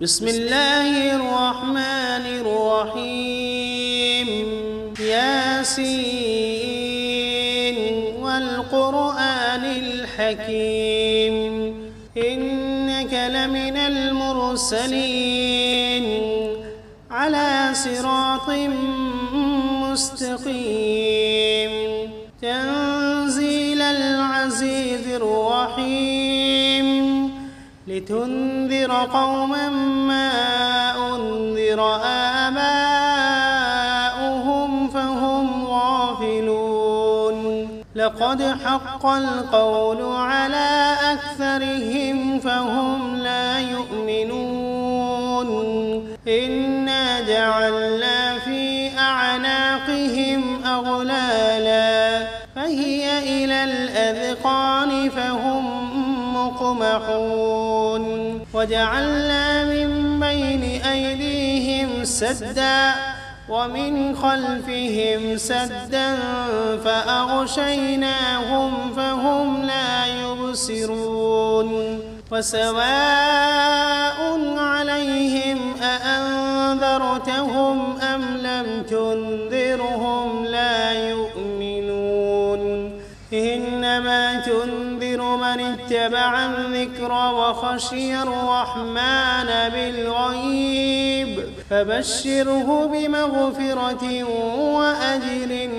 بسم الله الرحمن الرحيم ياسين والقرآن الحكيم إنك لمن المرسلين على صراط مستقيم تنزيل العزيز الرحيم لتنذر قوما ما أنذر آباؤهم فهم غافلون لقد حق القول على أكثرهم فهم لا يؤمنون إنا جعلنا في أعناقهم أغلالا فهي إلى الأذقان فهم مقمحون وجعلنا من بين أيديهم سدا ومن خلفهم سدا فأغشيناهم فهم لا يبصرون وسواء عليهم أأنذرتهم أم لم تنذرهم لا يؤمنون إنما تنذر من اتبع الذكر وخشي الرحمن بالغيب فبشره بمغفرة وأجر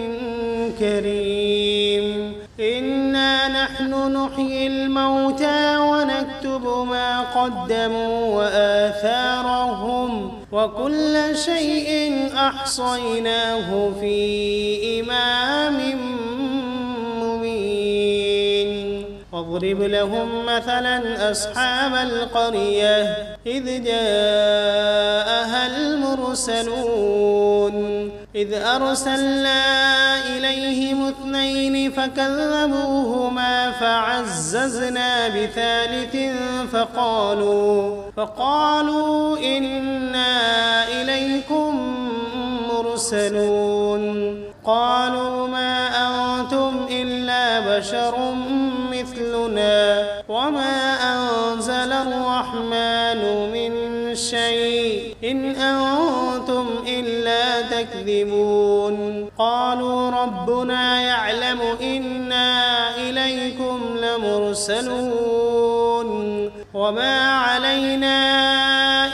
كريم إنا نحن نحيي الموتى ونكتب ما قدموا وآثارهم وكل شيء أحصيناه في إمام واضرب لهم مثلا أصحاب القرية إذ جاءها المرسلون إذ أرسلنا إليهم 2 فكذبوهما فعززنا بثالث فقالوا إنا إليكم مرسلون قالوا ما أنتم إلا بشر مثلنا وما أنزل الرحمن من شيء إن أنتم إلا تكذبون قالوا ربنا يعلم إنا إليكم لمرسلون وما علينا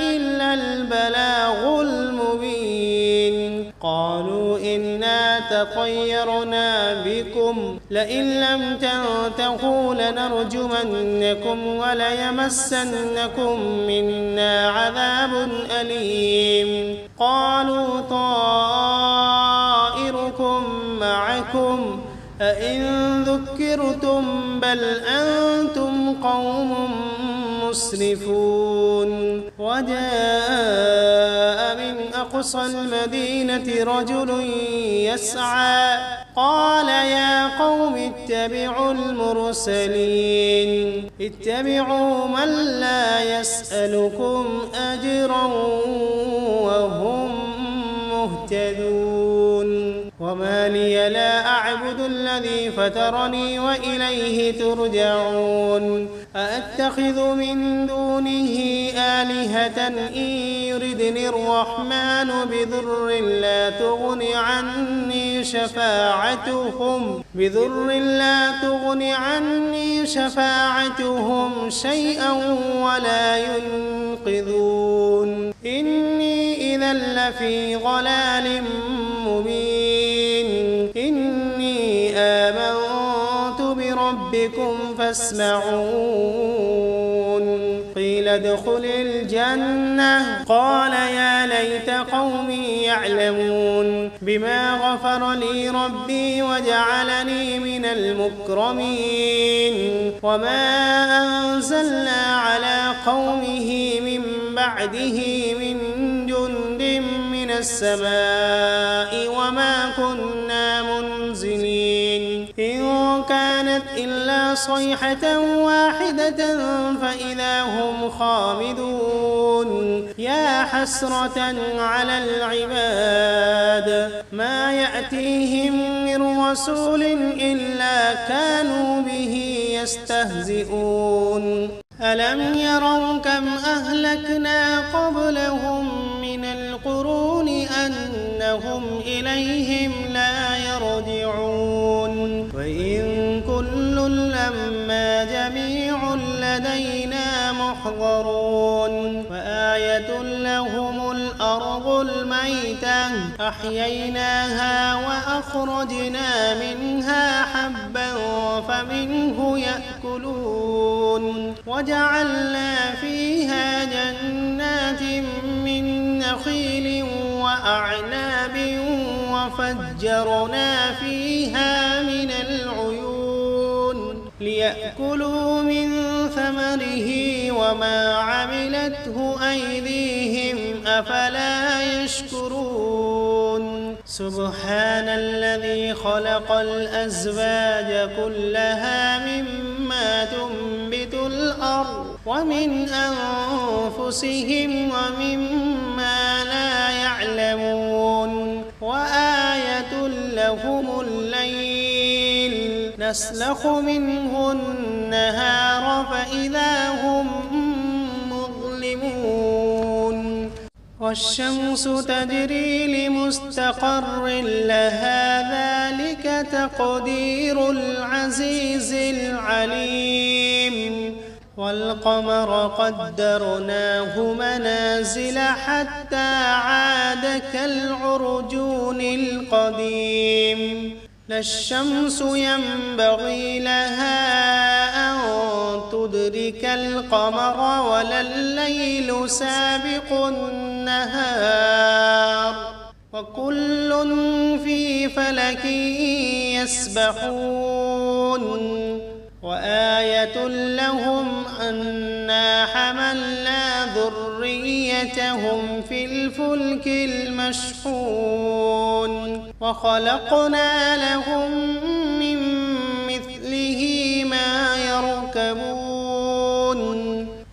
إلا البلاغ المبين قالوا إنا تطيرنا بكم لئن لم تنتهوا لنرجمنكم وليمسنكم منا عذاب أليم قالوا طائركم معكم أئن ذكرتم بل أنتم قوم مسرفون وجاء من أقصى المدينة رجل يسعى قال يا قوم اتبعوا المرسلين اتبعوا من لا يسألكم أجرا وهم مهتدون وما لي لا أعبد الذي فطرني وإليه ترجعون أأتخذ من دونه آلهة إن يردني الرحمن بضر لا تغن عني شفاعتهم شيئا ولا ينقذون إني إذا لفي ضلال مبين إني آمنت بربكم فاسمعون قيل ادخل الجنة قال يا ليت قومي يعلمون بما غفر لي ربي وجعلني من المكرمين وما أنزلنا على قومه من بعده من جند من السماء وما كنا منزلين إن كانت إلا صيحة واحدة فإذا هم خامدون يا حسرة على العباد ما يأتيهم من رسول إلا كانوا به يستهزئون ألم يروا كم أهلكنا قبلهم من القرون أنهم إليهم لا يرجعون وإن كل لما جميع لدينا محضرون وآية لهم الأرض الميتة أحييناها وأخرجنا منها حبا فمنه يأكلون وجعلنا فيها جنات من نخيل وأعناب وفجرنا فيها من العيون ليأكلوا من ثمره وما عملته أيديهم أفلا يشكرون سبحان الذي خلق الأزواج كلها مما تنبت الأرض ومن أنفسهم ومما لا يعلمون وآية لهم الليل نسلخ منه النهار فإذا هم مظلمون والشمس تجري لمستقر لها ذلك تقدير العزيز العليم والقمر قدرناه منازل حتى عاد كالعرجون القديم لا الشمس ينبغي لها أن تدرك القمر ولا الليل سابق النهار وكل في فلك يسبحون وآية لهم أنا حملنا ذريتهم في الفلك المشحون وخلقنا لهم من مثله ما يركبون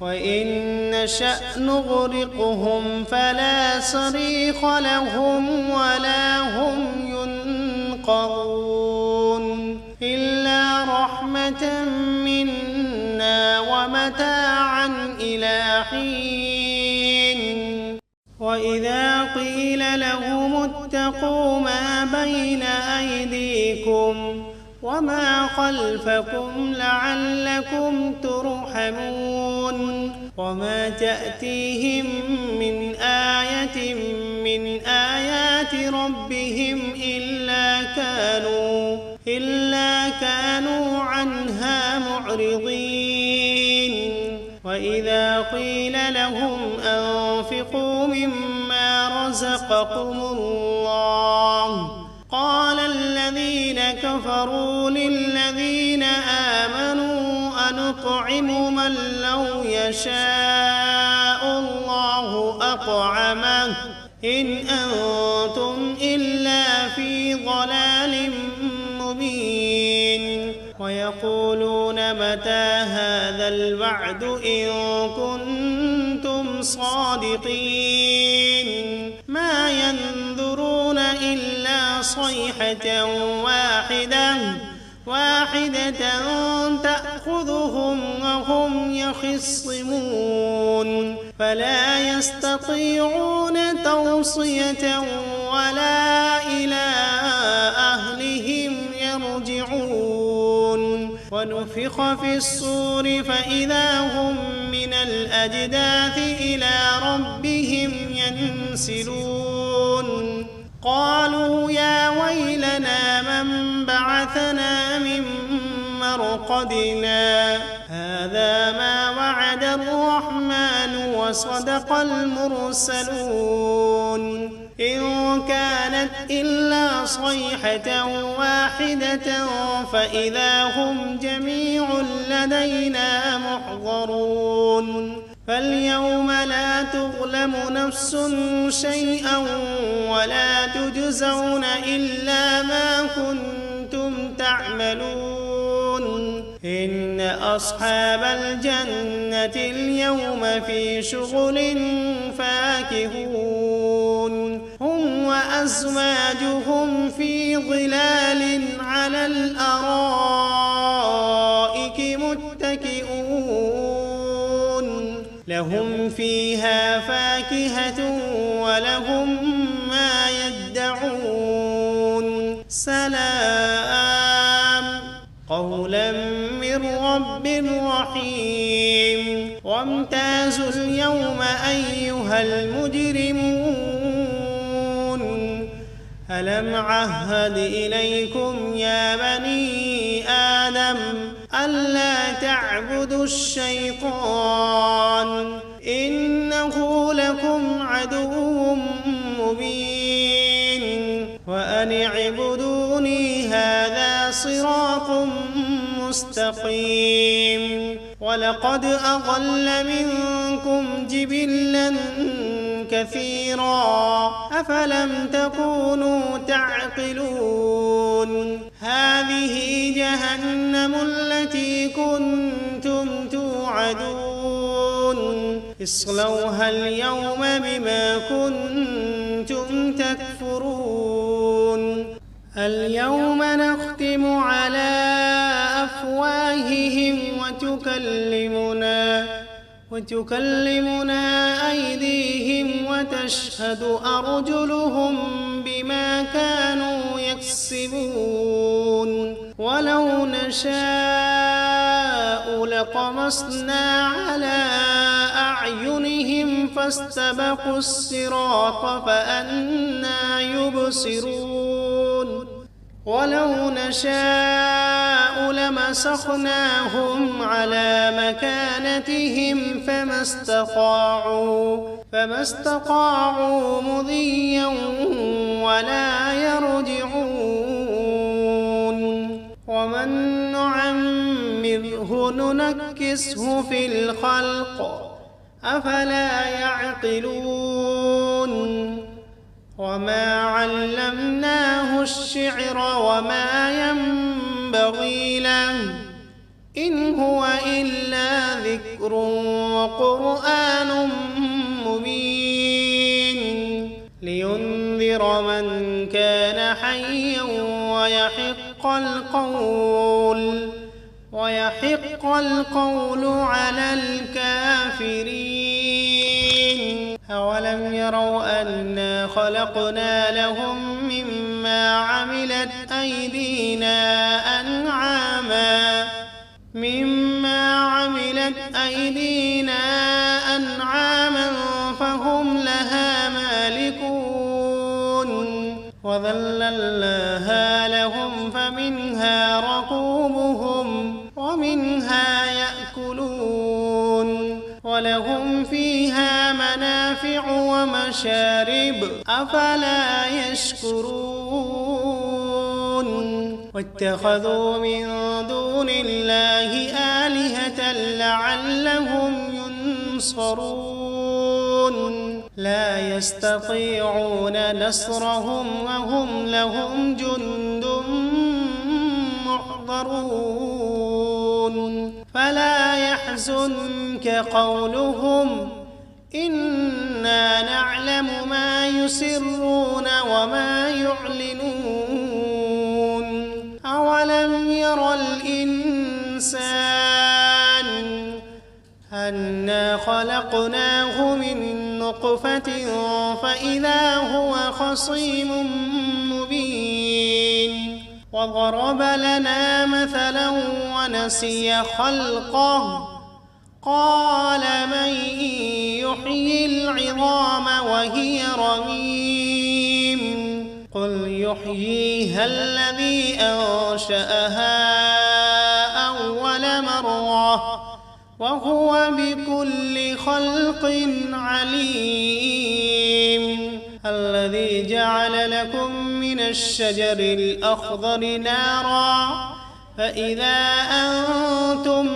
وإن نشأ نغرقهم فلا صريخ لهم ولا هم ينقذون إلا رحمة منا ومتاعا إلى حين وإذا قيل لهم اتقوا ما بين أيديكم وما خلفكم لعلكم ترحمون وما تأتيهم من آية من آيات ربهم إلا كانوا عنها معرضين وإذا قيل لهم أنفقوا مما رزقكم الله قال الذين كفروا للذين آمنوا أنطعم من لو يشاء الله أطعمه إن أنتم إلا في ضلال مبين ويقولون متى هذا الوعد إن كنتم صادقين ما ينظرون إلا صيحة واحدة تأخذهم وهم يخصمون فلا يستطيعون توصية ولا إلى أهلهم يرجعون ونفخ في الصور فإذا هم من الأجداث إلى ربهم ينسلون قالوا يا ويلنا من بعثنا من مرقدنا هذا ما وعد الرحمن وصدق المرسلون إن كانت إلا صيحة واحدة فإذا هم جميع لدينا محضرون فاليوم لا تظلم نفس شيئا ولا تجزون إلا ما كنتم تعملون إن أصحاب الجنة اليوم في شغل فاكهون هم وأزواجهم في ظلال على الأرائك متكئون فيها فاكهة ولهم ما يدعون سلام قولا من رب رحيم وامتازوا اليوم أيها المجرمون ألم عهد إليكم يا بني آدم ألا تعبدوا الشيطان إنه لكم عدو مبين وأن اعبدوني هذا صراط مستقيم ولقد أضل منكم جبلا كثيرا أفلم تكونوا تعقلون هذه جهنم التي كنتم توعدون اصلوها اليوم بما كنتم تكفرون اليوم نختم على أفواههم وتكلمنا أيديهم وتشهد أرجلهم بما كانوا يكسبون ولو نشاء لطمسنا على أعينهم فاستبقوا الصراط فأنى يبصرون ولو نشاء لمسخناهم على مكانتهم فما استطاعوا مضيا ولا يرجعون ومن نعمره ننكسه في الخلق أفلا يعقلون وما علمناه الشعر وما ينبغي له إن هو إلا ذكر وقرآن مبين لينذر من كان حيا ويحق القول على الكافرين أولم يروا أنا خلقنا لهم مما عملت أيدينا أنعاما فهم لها مالكون وذللناها لهم فمنها ركوبهم ومنها يأكلون ولهم فيها منافع ومشارب أفلا يشكرون واتخذوا من دون الله آلهة لعلهم ينصرون لا يستطيعون نصرهم وهم لهم جند محضرون فلا يحزنك قولهم إنا نعلم ما يسرون وما يعلنون أولم ير الإنسان أنا خلقناه من نطفة فإذا هو خصيم مبين وضرب لنا مثلا ونسي خلقه قال من يحيي العظام وهي رميم قل يحييها الذي أنشأها أول مرة وهو بكل خلق عليم الذي جعل لكم من الشجر الأخضر نارا فإذا أنتم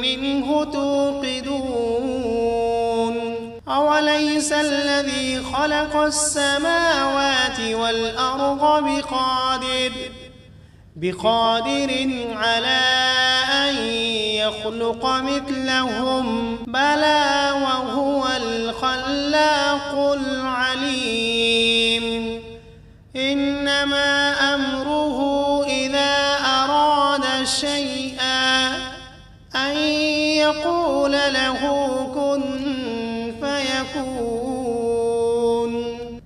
منه توقدون أوليس الذي خلق السماوات والأرض بقادر على أن يخلق مثلهم بلى وهو الخلاق العليم إنما أمره إذا أراد شيئا أن يقول له كن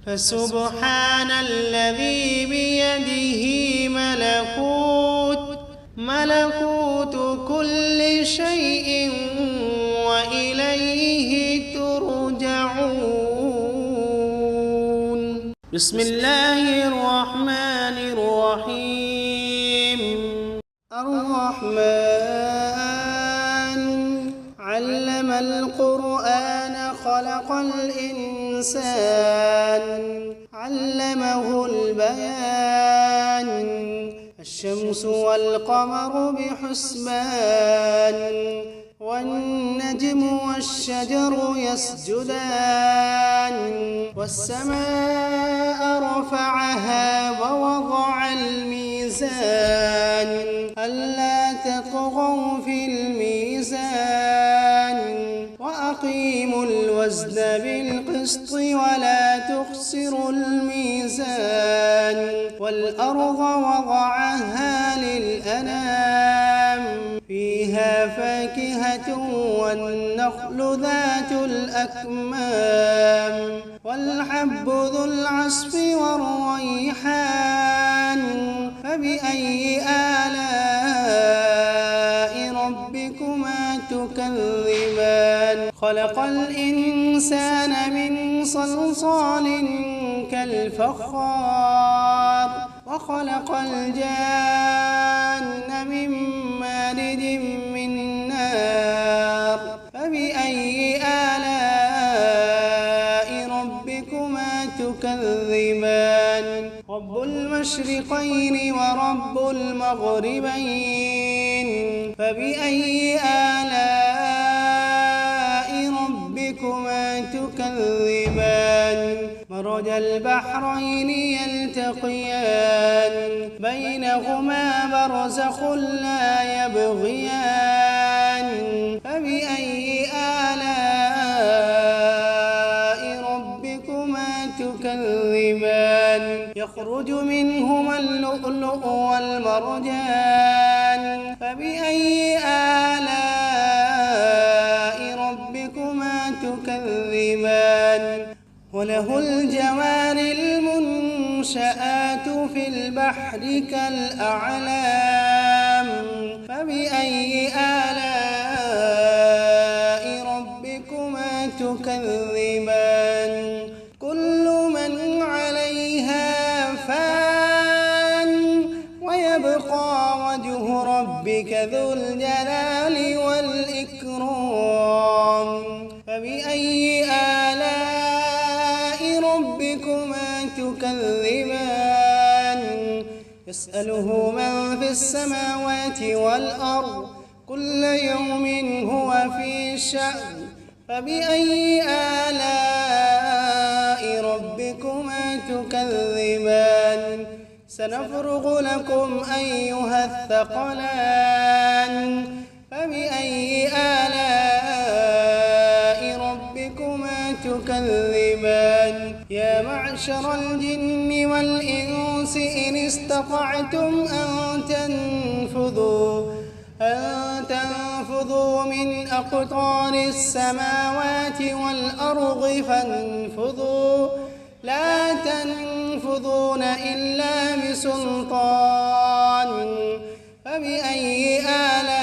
فسبحان الذي بيده ملكوت كل شيء وإليه ترجعون. بسم الله الرحمن الرحيم. الرحمن علم القرآن خلق الإنسان علمه البيان الشمس والقمر بحسبان والنجم والشجر يسجدان والسماء رفعها ووضع الميزان ألا تطغوا في الميزان وأقيموا الوزن بالقسط ولا تخسروا الميزان والأرض وضعها للأنام فيها فاكهة والنخل ذات الأكمام والحب ذو العصف والريحان فبأي آلاء ربكما تكذبان خلق الإنسان من صلصال كالفخار وخلق الجان من مارد من نار فبأي آلاء ربكما تكذبان رب المشرقين ورب المغربين فبأي آلاء ربكما تكذبان مرج البحرين يلتقيان بينهما برزخ لا يبغيان فبأي آلاء ربكما تكذبان يخرج منهما اللؤلؤ والمرجان فبأي آلاء ربكما تكذبان وله الجوار المنشآت في البحر كالأعلام فبأي آلاء ربكما تكذبان كل من عليها فان ويبقى وجه ربك ذو الجلال والإكرام فبأي آلاء ربكما تكذبان يسأله من في السماوات والأرض كل يوم هو في شأن فبأي آلاء ربكما تكذبان سنفرغ لكم أيها الثقلان فبأي آلاء ربكما تكذبان يا معشر الجن والإنس إن استطعتم أن تنفذوا من أقطار السماوات والأرض فانفذوا لا تنفذون إلا بسلطان فبأي آلاء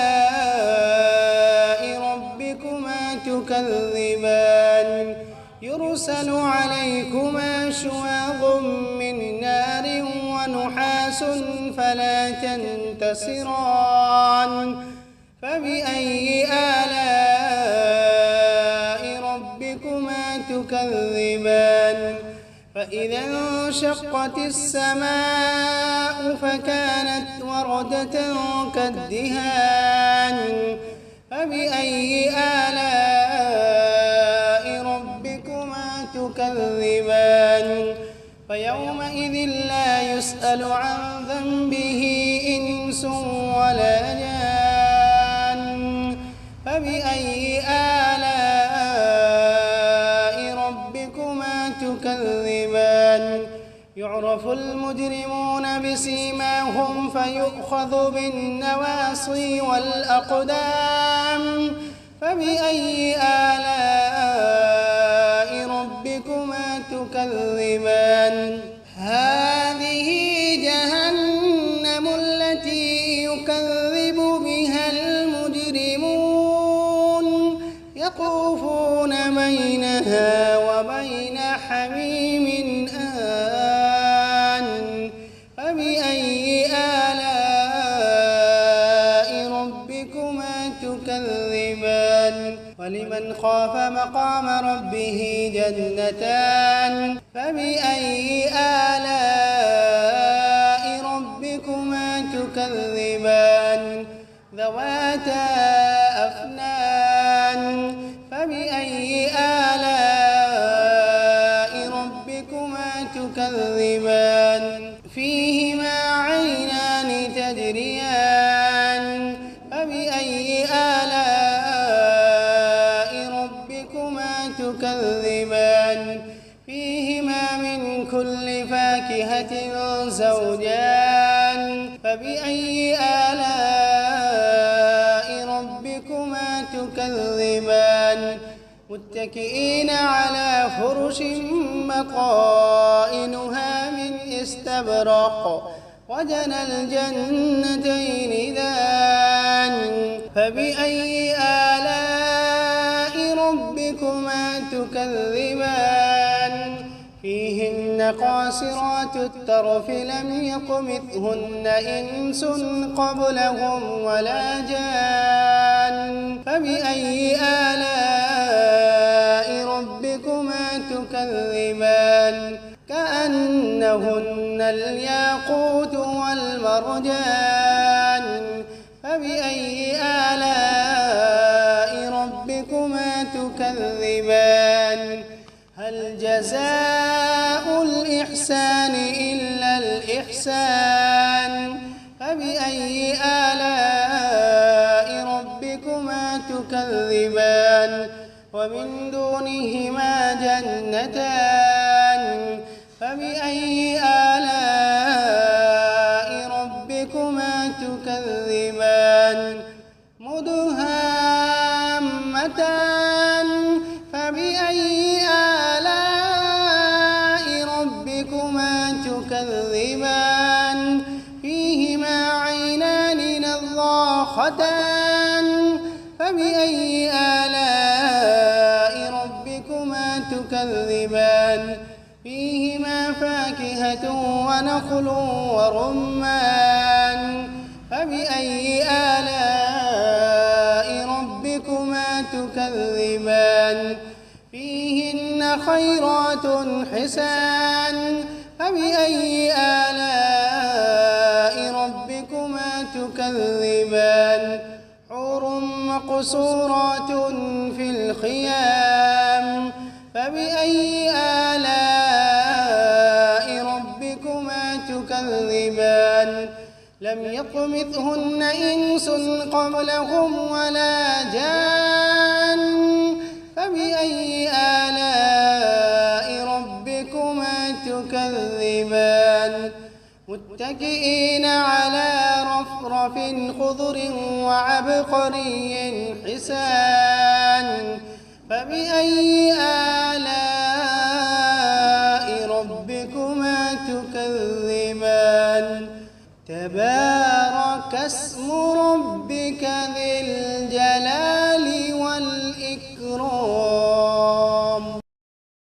ربكما تكذبان يرسل عليكما شواظ من نار ونحاس فلا تنتصران فبأي آلاء ربكما تكذبان فإذا انشقت السماء فكانت وردة كالدهان فبأي آلاء ربكما تكذبان فيومئذ لا يسأل عن ذنبه إنس ولا جان فبأي آلاء ربكما تكذبان يعرف المجرمون بسيماهم فيؤخذ بالنواصي والأقدام فبأي آلاء ربكما تكذبان هذه جهنم التي يكذب بها المجرمون يطوفون بينها وبين حميم آن فبأي آلاء ربكما تكذبان ولمن خاف مقام ربه جنتان فبأي آلاء ربكما تكذبان ذواتا أفنان فبأي آلاء ربكما تكذبان فيهما عينان تجريان فبأي آلاء ربكما تكذبان فيهما من كل فاكهة زوجان فبأي آلاء ربكما تكذبان متكئين على فرش بطائنها من استبرق وجنى الجنتين دان فبأي آلاء ربكما تكذبان فيهن قاصرات الطرف لم يطمثهن إنس قبلهم ولا جان فبأي آلاء ربكما تكذبان كأنهن الياقوت والمرجان فبأي آلاء ربكما تكذبان هل جزاء الإحسان إلا الإحسان فبأي آلاء ربكما تكذبان ومن دونهما جنتان فبأي آلاء ربكما تكذبان مدهامتان فبأي آلاء ربكما تكذبان فيهما عينان نضاختان فبأي آلاء ربكما تكذبان فيهما فاكهة ونخل ورمان فبأي آلاء ربكما تكذبان فيهن خيرات حسان فبأي آلاء ربكما تكذبان حور مقصورات في الخيام فبأي آلاء ربكما تكذبان لم يطمثهن إنس قبلهم ولا جان فبأي آلاء ربكما تكذبان متكئين على رفرف خضر وعبقري حسان فبأي آلاء